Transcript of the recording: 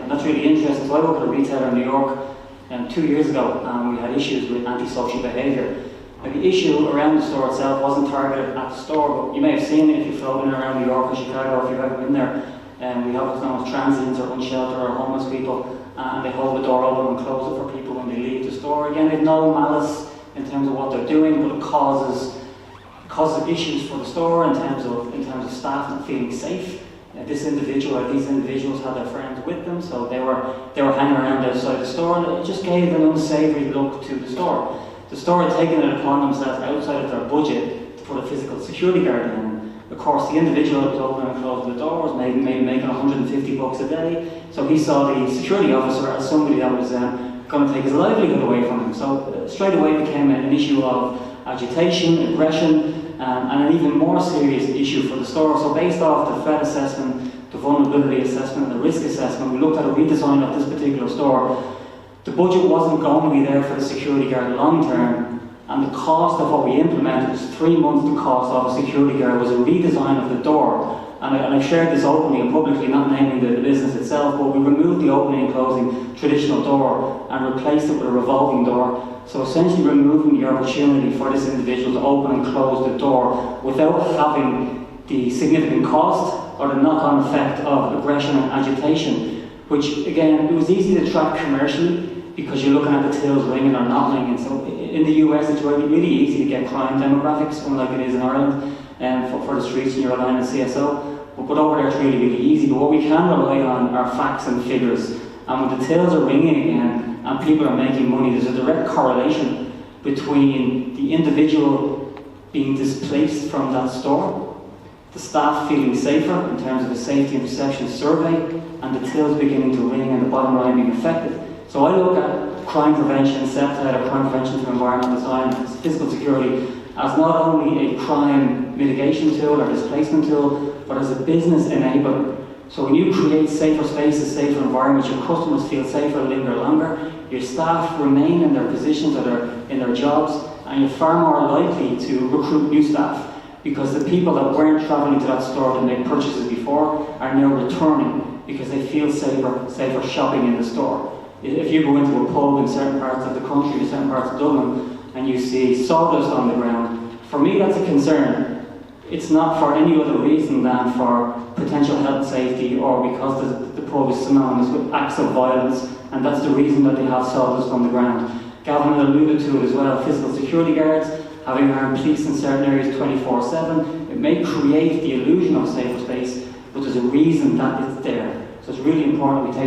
And that's really interesting. So I work at a retailer in New York 2 years ago, and we had issues with antisocial behaviour. And the issue around the store itself wasn't targeted at the store, but you may have seen it if you're floating around New York or Chicago, if you've ever been there. We have what's known as transients or unsheltered or homeless people, and they hold the door open and close it for people when they leave the store. Again, they've no malice in terms of what they're doing, but it causes issues for the store in terms of staff not feeling safe. These individuals had their friends with them, so they were hanging around outside the store, and it just gave an unsavoury look to the store. The store had taken it upon themselves outside of their budget to put a physical security guard in. Of course, the individual that was opening and closing the door was maybe making $150 a day, so he saw the security officer as somebody that was going to take his livelihood away from him. So straight away became an issue of agitation, aggression, and an even more serious issue for the store. So based off the threat assessment, the vulnerability assessment, and the risk assessment, we looked at a redesign of this particular store. The budget wasn't going to be there for the security guard long term, and the cost of what we implemented was 3 months the cost of a security guard was a redesign of the door. And I've shared this openly and publicly, not naming the business itself, but we removed the opening and closing traditional door and replaced it with a revolving door. So essentially removing the opportunity for this individual to open and close the door without having the significant cost or the knock-on effect of aggression and agitation, which again, it was easy to track commercially because you're looking at the tills ringing or not ringing. So in the US, it's really easy to get crime demographics, unlike it is in Ireland, for the streets in your line and CSO. But over there, it's really easy. But what we can rely on are facts and figures. And when the tills are ringing again and people are making money, there's a direct correlation between the individual being displaced from that store, the staff feeling safer in terms of the safety and perception survey, and the tills beginning to ring and the bottom line being affected. So I look at crime prevention, CPTED, or crime prevention through environmental design, physical security, as not only a crime mitigation tool or displacement tool, but as a business enabler. So when you create safer spaces, safer environments, your customers feel safer, linger longer, your staff remain in their positions or in their jobs, and you're far more likely to recruit new staff because the people that weren't travelling to that store to make purchases before are now returning because they feel safer shopping in the store. If you go into a pub in certain parts of the country, in certain parts of Dublin, and you see sawdust on the ground, for me that's a concern. It's not for any other reason than for potential health safety or because the pub is synonymous with acts of violence, and that's the reason that they have sawdust on the ground. Gavin alluded to it as well, physical security guards, having armed police in certain areas 24/7, it may create the illusion of safer space, but there's a reason that it's there. So it's really important we take that